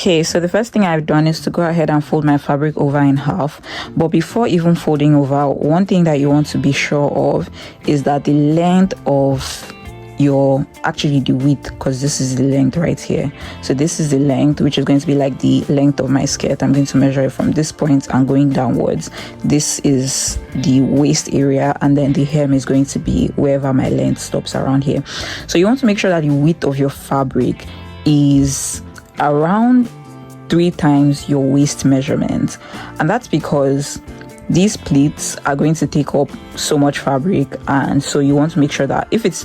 Okay, so the first thing I've done is to go ahead and fold my fabric over in half. But before even folding over, one thing that you want to be sure of is that the length of the width, because this is the length right here. So this is the length, which is going to be like the length of my skirt. I'm going to measure it from this point and going downwards. This is the waist area, and then the hem is going to be wherever my length stops around here. So you want to make sure that the width of your fabric is around 3 times your waist measurement, and that's because these pleats are going to take up so much fabric, and so you want to make sure that if it's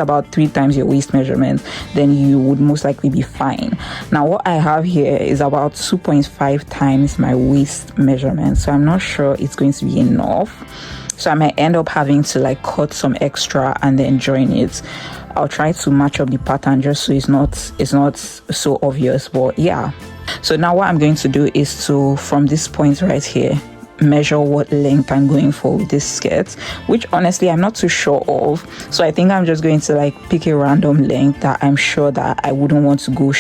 about 3 times your waist measurement, then you would most likely be fine. Now what I have here is about 2.5 times my waist measurement, so I'm not sure it's going to be enough. So I might end up having to like cut some extra and then join it. I'll try to match up the pattern just so it's not so obvious, but yeah. So now what I'm going to do is to, from this point right here, measure what length I'm going for with this skirt, which honestly I'm not too sure of. So I think I'm just going to like pick a random length that I'm sure that I wouldn't want to go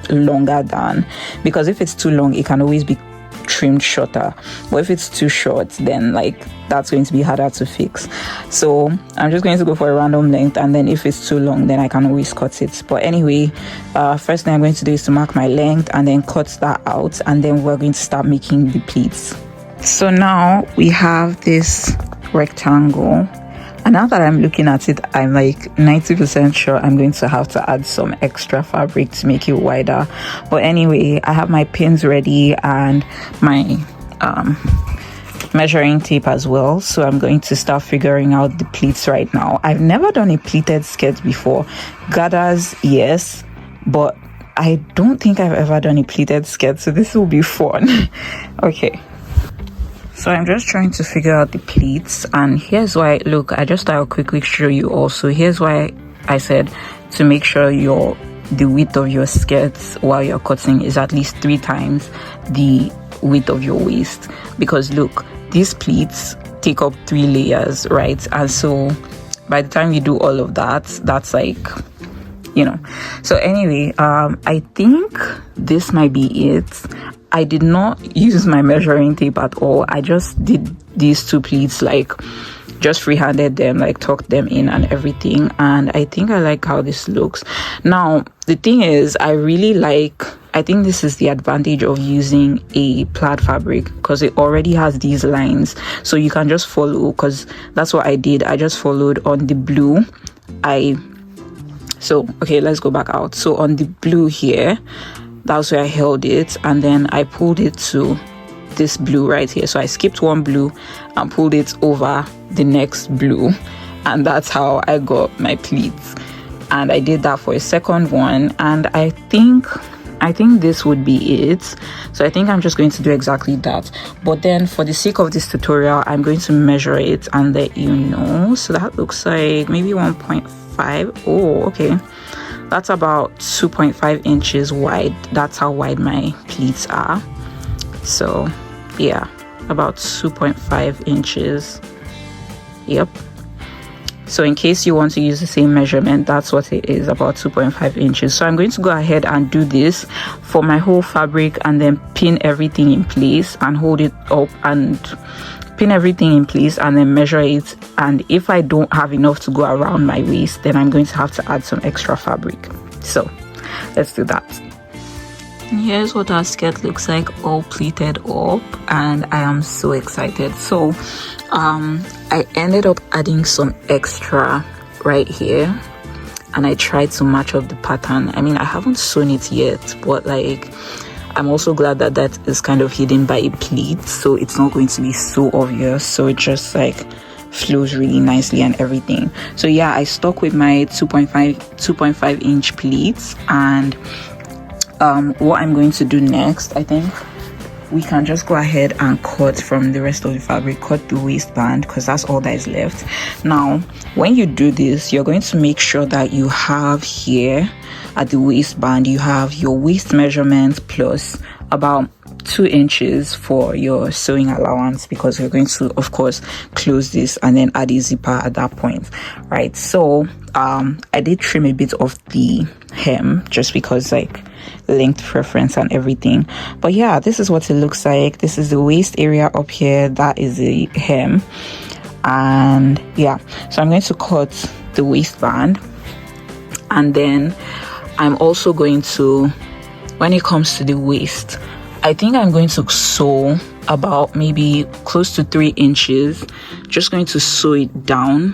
longer than, because if it's too long it can always be trimmed shorter, but if it's too short then like that's going to be harder to fix. So I'm just going to go for a random length, and then if it's too long then I can always cut it. But anyway, first thing I'm going to do is to mark my length and then cut that out, and then we're going to start making the pleats. So now we have this rectangle, and now that I'm looking at it, I'm like 90% sure I'm going to have to add some extra fabric to make it wider. But anyway, I have my pins ready and my measuring tape as well, so I'm going to start figuring out the pleats right now. I've never done a pleated skirt before. Gathers, yes, but I don't think I've ever done a pleated skirt, so this will be fun. Okay, so I'm just trying to figure out the pleats, and here's why. Look, I just thought I'll quickly show you also. Here's why I said to make sure the width of your skirts while you're cutting is at least 3 times the width of your waist, because look, these pleats take up 3 layers, right? And so by the time you do all of that, that's like, you know. So anyway, I think this might be it. I did not use my measuring tape at all. I just did these 2 pleats, like just freehanded them, like tucked them in and everything, and I think I like how this looks. Now the thing is, I think this is the advantage of using a plaid fabric, because it already has these lines, so you can just follow, because that's what I did. I just followed on the blue. Okay, let's go back out. So on the blue here, that's where I held it, and then I pulled it to this blue right here. So I skipped one blue and pulled it over the next blue, and that's how I got my pleats. And I did that for a second one, and I think this would be it. So I think I'm just going to do exactly that, but then for the sake of this tutorial I'm going to measure it and let you know. So that looks like maybe 1.5. Oh, okay, that's about 2.5 inches wide. That's how wide my pleats are. So yeah, about 2.5 inches. Yep. So in case you want to use the same measurement, that's what it is, about 2.5 inches. So I'm going to go ahead and do this for my whole fabric, and then pin everything in place and hold it up and pin everything in place, and then measure it. And if I don't have enough to go around my waist, then I'm going to have to add some extra fabric. So let's do that. Here's what our skirt looks like, all pleated up, and I am so excited. So I ended up adding some extra right here, and I tried to match up the pattern. I mean, I haven't sewn it yet, but like, I'm also glad that that is kind of hidden by a pleat, so it's not going to be so obvious. So it just like flows really nicely and everything. So yeah, I stuck with my 2.5 inch pleats, and what I'm going to do next, I think we can just go ahead and cut from the rest of the fabric, cut the waistband, because that's all that is left. Now when you do this, you're going to make sure that you have here at the waistband, you have your waist measurement plus about 2 inches for your sewing allowance, because you're going to of course close this and then add a zipper at that point, right? So I did trim a bit of the hem just because like length preference and everything. But yeah, this is what it looks like. This is the waist area up here, that is the hem. And yeah, so I'm going to cut the waistband, and then I'm also going to, when it comes to the waist, I think I'm going to sew about maybe close to 3 inches. Just going to sew it down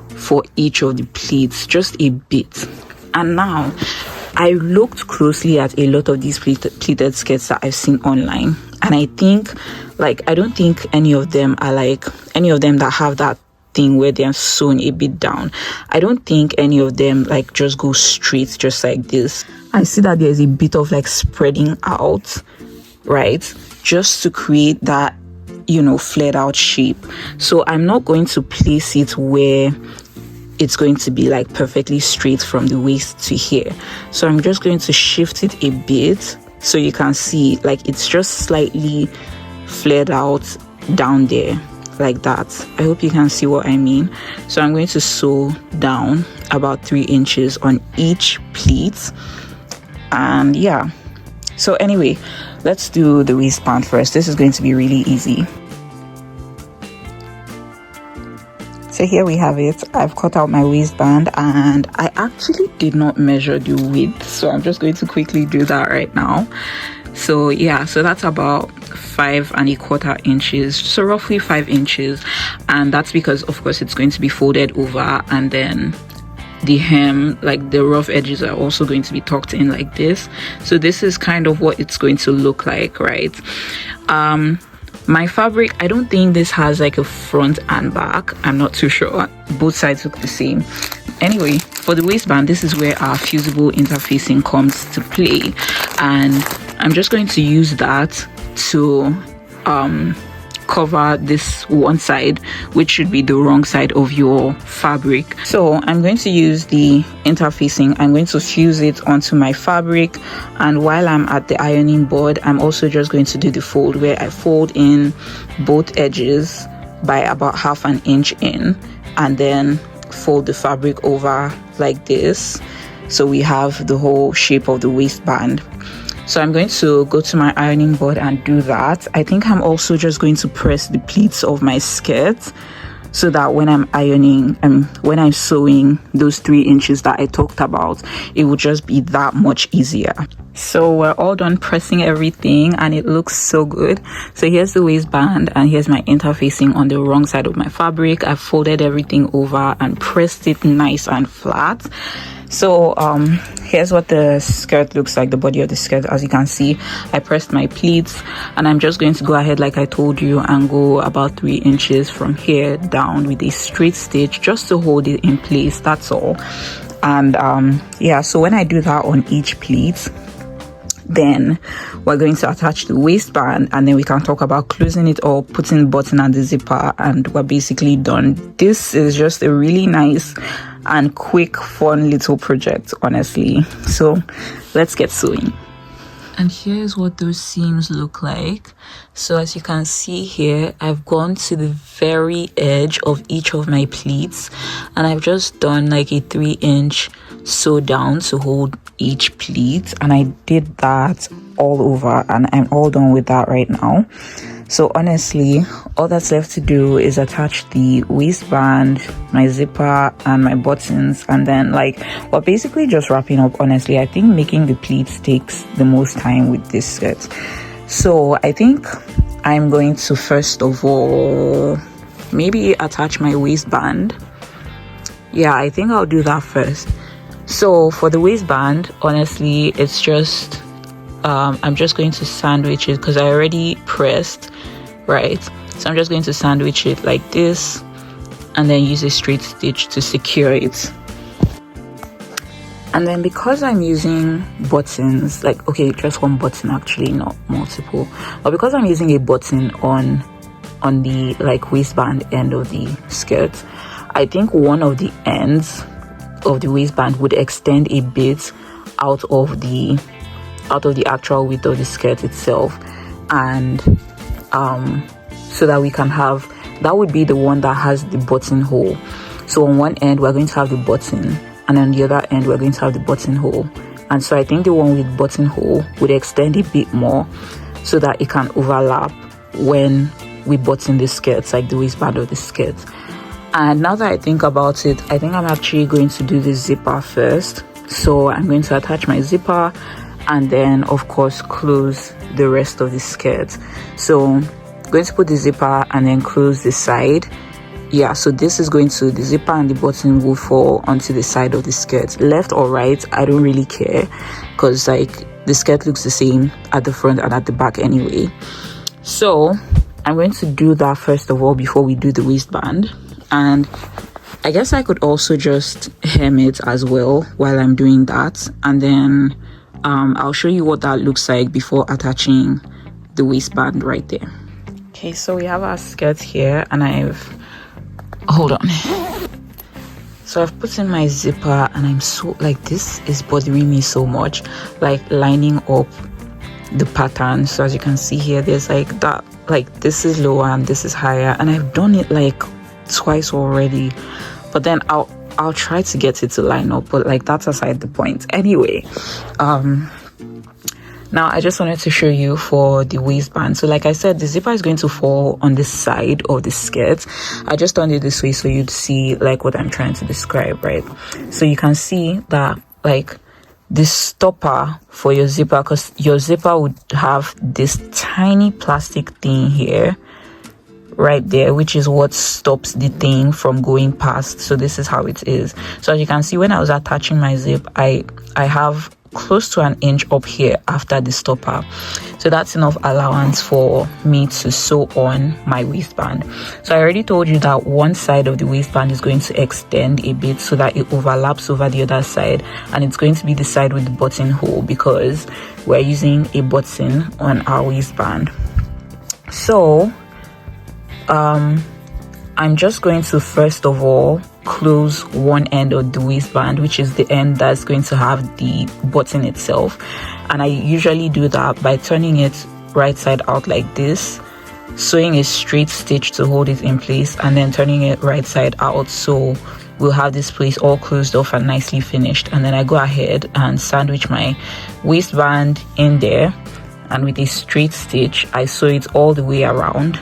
for each of the pleats, just a bit. And now I looked closely at a lot of these pleated skirts that I've seen online, and I think, like, I don't think any of them are like any of them that have that thing where they're sewn a bit down. I don't think any of them like just go straight just like this. I see that there's a bit of like spreading out, right, just to create that, you know, flared out shape. So I'm not going to place it where it's going to be like perfectly straight from the waist to here. So I'm just going to shift it a bit so you can see like it's just slightly flared out down there like that. I hope you can see what I mean. So I'm going to sew down about 3 inches on each pleat. And yeah, so anyway, let's do the waistband first. This is going to be really easy. So here we have it. I've cut out my waistband, and I actually did not measure the width, so I'm just going to quickly do that right now. So yeah, so that's about 5¼ inches, so roughly 5 inches, and that's because of course it's going to be folded over, and then the hem, like the rough edges, are also going to be tucked in like this. So this is kind of what it's going to look like, right? My fabric, I don't think this has like a front and back. I'm not too sure. Both sides look the same. Anyway, for the waistband, this is where our fusible interfacing comes to play, and I'm just going to use that to cover this one side, which should be the wrong side of your fabric. So I'm going to use the interfacing, I'm going to fuse it onto my fabric, and while I'm at the ironing board, I'm also just going to do the fold, where I fold in both edges by about 1/2 inch in, and then fold the fabric over like this, so we have the whole shape of the waistband. So I'm going to go to my ironing board and do that. I think I'm also just going to press the pleats of my skirt, so that when I'm ironing and when I'm sewing those 3 inches that I talked about, it will just be that much easier. So we're all done pressing everything, and it looks so good. So here's the waistband, and here's my interfacing on the wrong side of my fabric. I folded everything over and pressed it nice and flat. So here's what the skirt looks like, the body of the skirt. As you can see, I pressed my pleats, and I'm just going to go ahead, like I told you, and go about 3 inches from here down with a straight stitch just to hold it in place. That's all. And yeah, so when I do that on each pleat, then we're going to attach the waistband, and then we can talk about closing it up, putting the button and the zipper, and we're basically done. This is just a really nice and quick, fun little project, honestly. So let's get sewing. And here's what those seams look like. So as you can see here, I've gone to the very edge of each of my pleats, and I've just done like a 3-inch sew down to hold each pleat, and I did that all over, and I'm all done with that right now. So honestly, all that's left to do is attach the waistband, my zipper, and my buttons, and then like we're basically just wrapping up. Honestly, I think making the pleats takes the most time with this skirt. So I think I'm going to first of all maybe attach my waistband. Yeah, I think I'll do that first. So for the waistband, honestly, it's just I'm just going to sandwich it because I already pressed, right? So I'm just going to sandwich it like this, and then use a straight stitch to secure it. And then because I'm using buttons, like, okay, just one button actually, not multiple, but because I'm using a button on the like waistband end of the skirt, I think one of the ends of the waistband would extend a bit out of the actual width of the skirt itself, and so that we can have, that would be the one that has the buttonhole. So on one end we're going to have the button, and on the other end we're going to have the buttonhole, and so I think the one with buttonhole would extend a bit more so that it can overlap when we button the skirts, like the waistband of the skirt. And now that I think about it, I think I'm actually going to do the zipper first. So I'm going to attach my zipper and then of course close the rest of the skirt. So I'm going to put the zipper and then close the side. Yeah, so this is going to, the zipper and the button will fall onto the side of the skirt, left or right, I don't really care, because like the skirt looks the same at the front and at the back anyway. So I'm going to do that first of all before we do the waistband. And I guess I could also just hem it as well while I'm doing that, and then I'll show you what that looks like before attaching the waistband right there. Okay, so we have our skirt here, and hold on. So I've put in my zipper, and I'm so like, this is bothering me so much, like lining up the pattern. So as you can see here, there's like that, like this is lower and this is higher, and I've done it like twice already, but then I'll try to get it to line up, but like that's aside the point. Anyway, now I just wanted to show you for the waistband. So like I said, the zipper is going to fall on the side of the skirt. I just done it this way so you'd see like what I'm trying to describe, right? So you can see that like the stopper for your zipper, because your zipper would have this tiny plastic thing here right there, which is what stops the thing from going past. So this is how it is. So as you can see, when I was attaching my zip, I have close to an inch up here after the stopper, so that's enough allowance for me to sew on my waistband. So I already told you that one side of the waistband is going to extend a bit so that it overlaps over the other side, and it's going to be the side with the buttonhole because we're using a button on our waistband. So I'm just going to first of all close one end of the waistband, which is the end that's going to have the button itself, and I usually do that by turning it right side out like this, sewing a straight stitch to hold it in place, and then turning it right side out, so we'll have this place all closed off and nicely finished. And then I go ahead and sandwich my waistband in there, and with a straight stitch I sew it all the way around,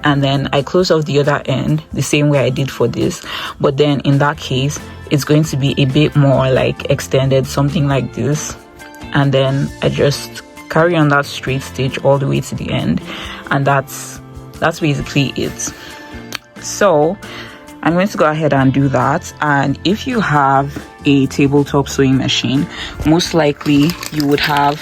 and then I close off the other end the same way I did for this, but then in that case it's going to be a bit more like extended, something like this, and then I just carry on that straight stitch all the way to the end, and that's basically it. So I'm going to go ahead and do that. And if you have a tabletop sewing machine, most likely you would have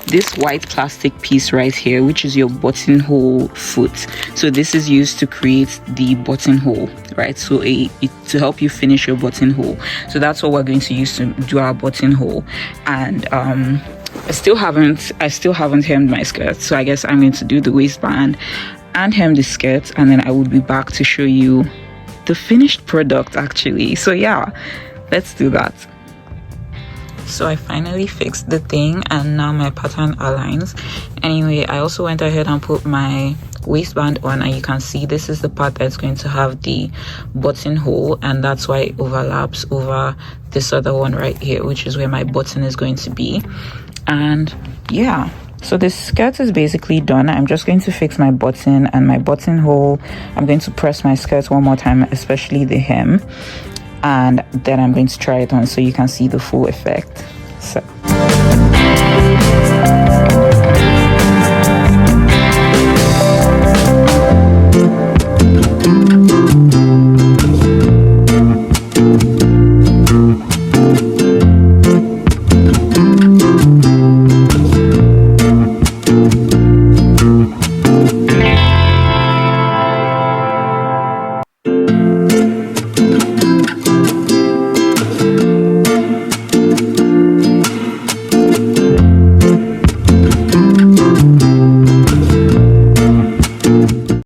this white plastic piece right here, which is your buttonhole foot. So this is used to create the buttonhole, right? So to help you finish your buttonhole. So that's what we're going to use to do our buttonhole. And I still haven't hemmed my skirt, so I guess I'm going to do the waistband and hem the skirt, and then I will be back to show you the finished product actually. So yeah, let's do that. So I finally fixed the thing, and now my pattern aligns. Anyway, I also went ahead and put my waistband on, and you can see this is the part that's going to have the buttonhole, and that's why it overlaps over this other one right here, which is where my button is going to be. And yeah, so this skirt is basically done. I'm just going to fix my button and my buttonhole. I'm going to press my skirt one more time, especially the hem, and then I'm going to try it on so you can see the full effect. So